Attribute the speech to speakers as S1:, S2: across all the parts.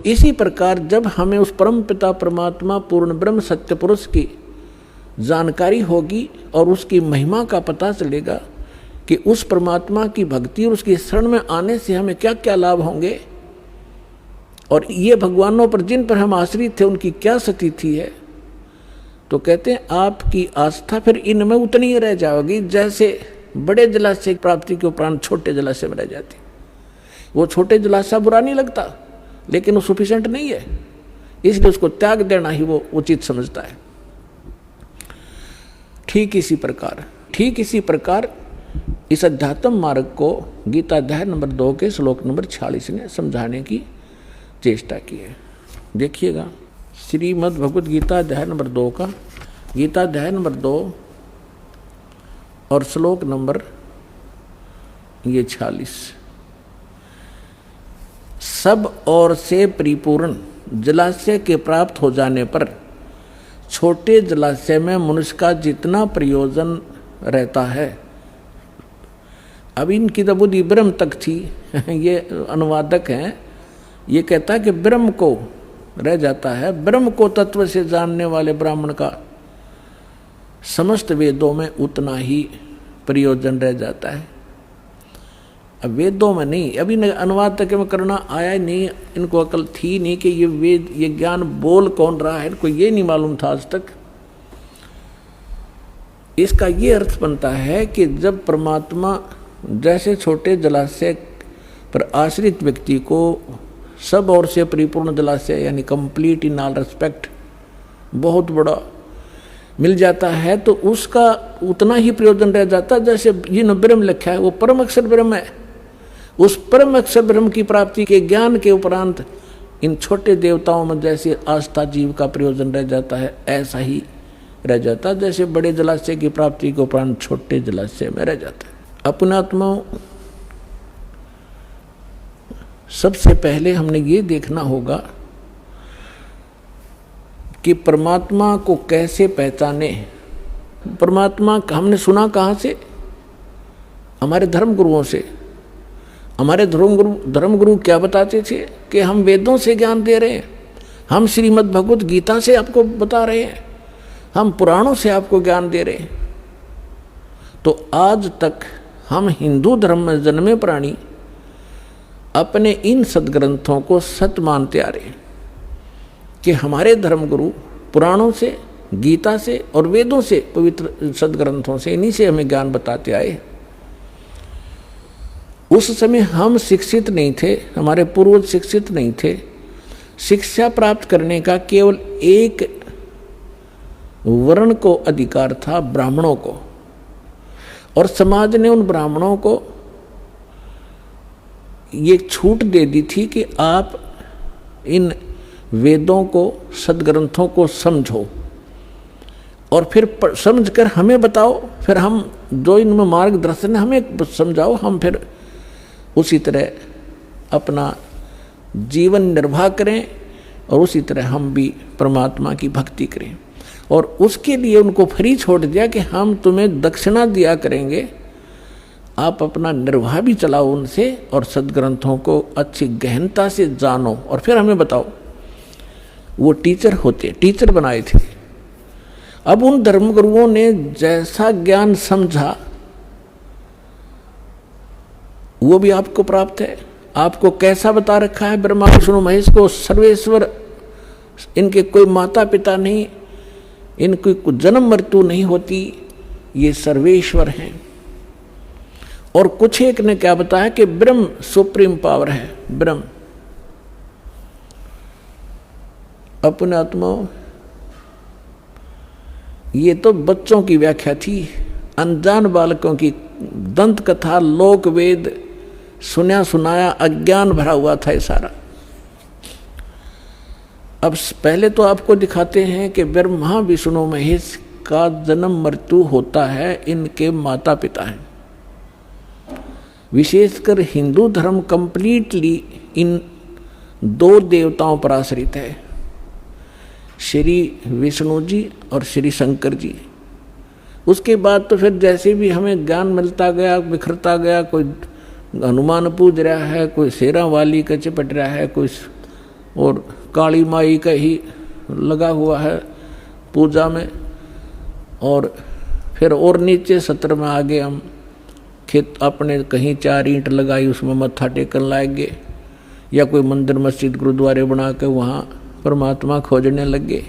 S1: इसी प्रकार जब हमें उस परम पिता परमात्मा पूर्ण ब्रह्म सत्य पुरुष की जानकारी होगी और उसकी महिमा का पता चलेगा कि उस परमात्मा की भक्ति और उसकी शरण में आने से हमें क्या क्या लाभ होंगे, और ये भगवानों पर जिन पर हम आश्रित थे उनकी क्या स्थिति है, तो कहते हैं आपकी आस्था फिर इनमें उतनी ही रह जाएगी जैसे बड़े जलाशय प्राप्ति के उपरांत छोटे जलाशय में रह जाती। वो छोटे जलाशय बुरा नहीं लगता, लेकिन वो सफिशिएंट नहीं है, इसलिए उसको त्याग देना ही वो उचित समझता है। ठीक इसी प्रकार इस अध्यात्म मार्ग को गीता अध्याय नंबर 2 के श्लोक नंबर 46 ने समझाने की चेष्टा की है। देखिएगा, श्रीमद् भगवद गीता अध्याय नंबर 2 का, गीता अध्याय नंबर 2 और श्लोक नंबर 46। सब ओर से परिपूर्ण जलाशय के प्राप्त हो जाने पर छोटे जलाशय में मनुष्य का जितना प्रयोजन रहता है। अब इनकी तो बुद्धि ब्रह्म तक थी। ये अनुवादक हैं, ये कहता है कि ब्रह्म को रह जाता है। ब्रह्म को तत्व से जानने वाले ब्राह्मण का समस्त वेदों में उतना ही प्रयोजन रह जाता है। अब वेदों में नहीं, अभी अनुवाद तक में करना आया नहीं, इनको अकल थी नहीं कि ये वेद, ये ज्ञान बोल कौन रहा है, इनको ये नहीं मालूम था आज तक। इसका ये अर्थ बनता है कि जब परमात्मा जैसे छोटे जलाशय पर आश्रित व्यक्ति को सब ओर से परिपूर्ण जलाशय यानी कंप्लीट इन ऑल रेस्पेक्ट बहुत बड़ा मिल जाता है, तो उसका उतना ही प्रयोजन रह जाता है जैसे जिन ब्रह्म लिखा है वो परम अक्षर ब्रह्म है। उस परम अक्षर ब्रह्म की प्राप्ति के ज्ञान के उपरांत इन छोटे देवताओं में जैसे आस्था जीव का प्रयोजन रह जाता है, ऐसा ही रह जाता है जैसे बड़े जलाशय की प्राप्ति के उपरांत छोटे जलाशय में रह जाता है। अपने आत्माओं, सबसे पहले हमने ये देखना होगा कि परमात्मा को कैसे पहचाने। परमात्मा हमने सुना कहाँ से? हमारे धर्म गुरुओं से। हमारे धर्म गुरु क्या बताते थे कि हम वेदों से ज्ञान दे रहे हैं, हम श्रीमद् भगवद गीता से आपको बता रहे हैं, हम पुराणों से आपको ज्ञान दे रहे हैं। तो आज तक हम हिंदू धर्म में जन्मे प्राणी अपने इन सदग्रंथों को सत्य मानते आ रहे हैं कि हमारे धर्मगुरु पुराणों से, गीता से और वेदों से, पवित्र सदग्रंथों से, इन्हीं से हमें ज्ञान बताते आए। उस समय हम शिक्षित नहीं थे, हमारे पूर्वज शिक्षित नहीं थे। शिक्षा प्राप्त करने का केवल एक वर्ण को अधिकार था, ब्राह्मणों को, और समाज ने उन ब्राह्मणों को ये छूट दे दी थी कि आप इन वेदों को, सदग्रंथों को समझो और फिर समझकर हमें बताओ, फिर हम जो इनमें मार्गदर्शन है हमें समझाओ, हम फिर उसी तरह अपना जीवन निर्वाह करें और उसी तरह हम भी परमात्मा की भक्ति करें। और उसके लिए उनको फ्री छोड़ दिया कि हम तुम्हें दक्षिणा दिया करेंगे, आप अपना निर्वाह भी चलाओ उनसे और सदग्रंथों को अच्छी गहनता से जानो और फिर हमें बताओ। वो टीचर बनाए थे। अब उन धर्मगुरुओं ने जैसा ज्ञान समझा वो भी आपको प्राप्त है। आपको कैसा बता रखा है? ब्रह्मा विष्णु महेश को सर्वेश्वर, इनके कोई माता पिता नहीं, इनकी कोई जन्म मृत्यु नहीं होती, ये सर्वेश्वर हैं। और कुछ एक ने क्या बताया कि ब्रह्म सुप्रीम पावर है। ब्रह्म अपने आत्माओं, ये तो बच्चों की व्याख्या थी, अनजान बालकों की दंत कथा, लोक वेद सुना सुनाया अज्ञान भरा हुआ था ये सारा। अब पहले तो आपको दिखाते हैं कि ब्रह्मा विष्णु महेश का जन्म मृत्यु होता है, इनके माता पिता हैं। विशेषकर हिंदू धर्म कंप्लीटली इन दो देवताओं पर आश्रित है, श्री विष्णु जी और श्री शंकर जी। उसके बाद तो फिर जैसे भी हमें ज्ञान मिलता गया, बिखरता गया, कोई हनुमान पूज रहा है, कोई शेरा वाली का चिपट रहा है, कोई और काली माई का ही लगा हुआ है पूजा में। और फिर और नीचे सत्र में आगे हम खेत अपने कहीं 4 ईंट लगाई, उसमें मत्था टेकन लाएंगे, या कोई मंदिर मस्जिद गुरुद्वारे बना के वहाँ परमात्मा खोजने लगे।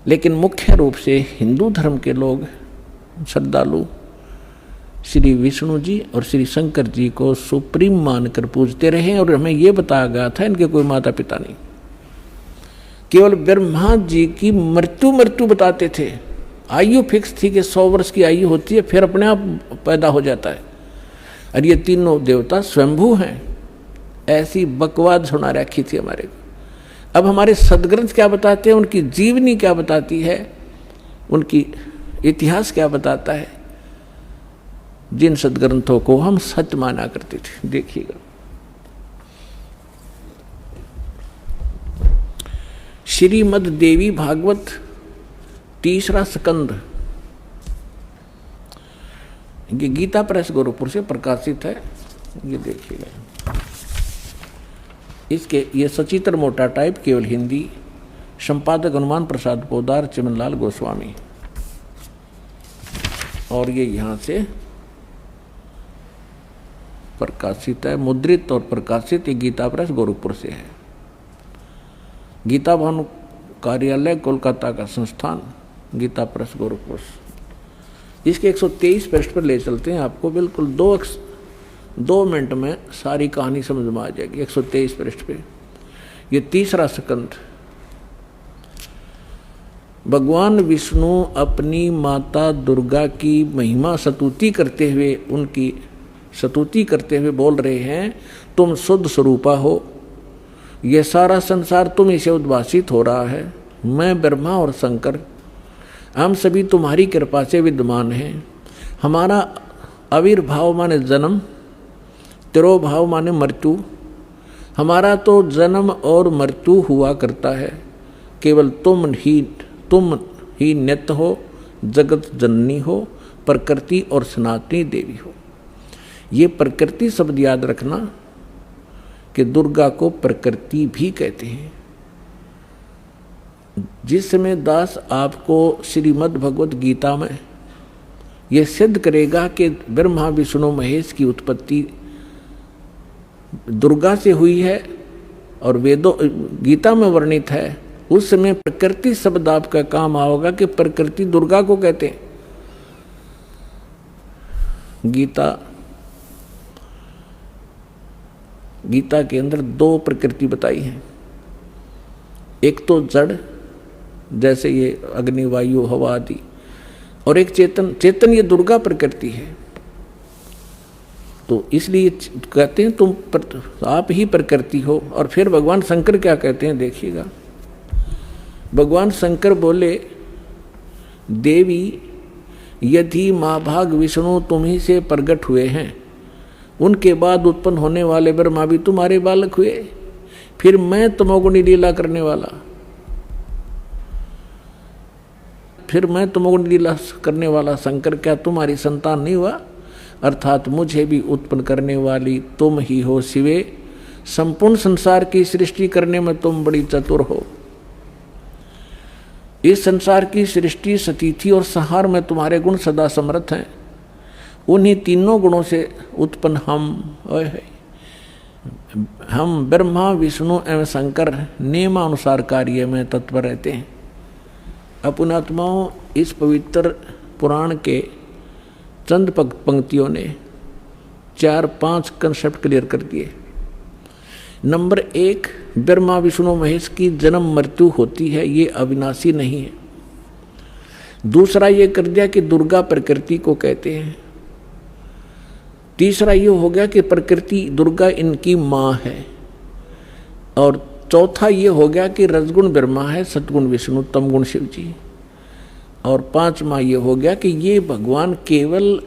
S1: लेकिन मुख्य रूप से हिंदू धर्म के लोग श्रद्धालु श्री विष्णु जी और श्री शंकर जी को सुप्रीम मानकर पूजते रहे। और हमें ये बताया गया था इनके कोई माता पिता नहीं, केवल ब्रह्मा जी की मृत्यु बताते थे। आयु फिक्स थी कि 100 वर्ष की आयु होती है, फिर अपने आप पैदा हो जाता है। और ये तीनों देवता स्वयंभू हैं, ऐसी बकवाद सुना रखी थी हमारे को। अब हमारे सदग्रंथ क्या बताते हैं, उनकी जीवनी क्या बताती है, उनकी इतिहास क्या बताता है, जिन सदग्रंथों को हम सच माना करते थे। देखिएगा, श्रीमद् देवी भागवत 3रा स्कंद, ये गीता प्रेस गोरखपुर से प्रकाशित है। ये देखिएगा, इसके ये सचित्र मोटा टाइप, केवल हिंदी, संपादक हनुमान प्रसाद पोदार, चिमनलाल गोस्वामी। और ये यहाँ से प्रकाशित है, मुद्रित और प्रकाशित। ये गीता प्रेस गोरखपुर से है। गीता भवन कार्यालय कोलकाता का संस्थान, गीता प्रेस गोरखपुर। इसके 123 पृष्ठ पर ले चलते हैं आपको, बिल्कुल 2 मिनट में सारी कहानी समझ में आ जाएगी। 123 पृष्ठ पे ये 3रा स्कंद। भगवान विष्णु अपनी माता दुर्गा की महिमा स्तुति करते हुए, उनकी स्तुति करते हुए बोल रहे हैं, तुम शुद्ध स्वरूपा हो, यह सारा संसार तुम ही से उद्भासित हो रहा है। मैं ब्रह्मा और शंकर, हम सभी तुम्हारी कृपा से विद्यमान हैं। हमारा आविर्भाव माने जन्म, तिरोभाव माने मृत्यु। हमारा तो जन्म और मृत्यु हुआ करता है, केवल तुम ही नित्य हो, जगत जननी हो, प्रकृति और सनातनी देवी हो। ये प्रकृति शब्द याद रखना कि दुर्गा को प्रकृति भी कहते हैं। जिस समय दास आपको श्रीमद् भगवत गीता में यह सिद्ध करेगा कि ब्रह्मा विष्णु महेश की उत्पत्ति दुर्गा से हुई है और वेदों गीता में वर्णित है, उस समय प्रकृति शब्द आपका काम आओगा कि प्रकृति दुर्गा को कहते हैं। गीता के अंदर 2 प्रकृति बताई है। एक तो जड़, जैसे ये अग्नि वायु हवा आदि, और एक चेतन ये दुर्गा प्रकृति है। तो इसलिए कहते हैं तुम आप ही प्रकृति हो। और फिर भगवान शंकर क्या कहते हैं, देखिएगा। भगवान शंकर बोले, देवी यदि महाभाग विष्णु तुम ही से प्रकट हुए हैं, उनके बाद उत्पन्न होने वाले ब्रह्मा भी तुम्हारे बालक हुए, फिर मैं तमोगुणी लीला करने वाला शंकर क्या तुम्हारी संतान नहीं हुआ? अर्थात मुझे भी उत्पन्न करने वाली तुम ही हो शिवे। संपूर्ण संसार की सृष्टि करने में तुम बड़ी चतुर हो। इस संसार की सृष्टि, स्थिति और संहार में तुम्हारे गुण सदा समर्थ हैं। उन्हीं तीनों गुणों से उत्पन्न हम ब्रह्मा विष्णु एवं शंकर नियमानुसार कार्य में तत्पर रहते हैं। अपनात्माओं, इस पवित्र पुराण के चंद पंक्तियों ने 4-5 कंसेप्ट क्लियर कर दिए। नंबर 1, ब्रह्मा विष्णु महेश की जन्म मृत्यु होती है, ये अविनाशी नहीं है। दूसरा ये कर दिया कि दुर्गा प्रकृति को कहते हैं। तीसरा ये हो गया कि प्रकृति दुर्गा इनकी माँ है। और चौथा ये हो गया कि रजगुण ब्रह्मा है, सतगुण विष्णु, तमगुण शिव जी। और 5वां ये हो गया कि ये भगवान केवल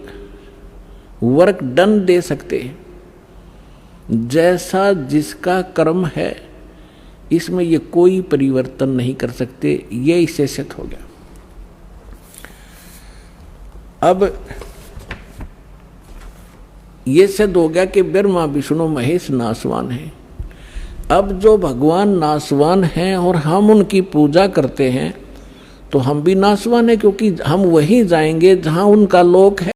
S1: वर्क डन दे सकते हैं, जैसा जिसका कर्म है इसमें ये कोई परिवर्तन नहीं कर सकते। ये इससे सिद्ध हो गया। अब ये सिद्ध हो गया कि ब्रह्मा विष्णु महेश नासवान है। अब जो भगवान नाशवान हैं और हम उनकी पूजा करते हैं तो हम भी नाशवान हैं, क्योंकि हम वहीं जाएंगे जहां उनका लोक है।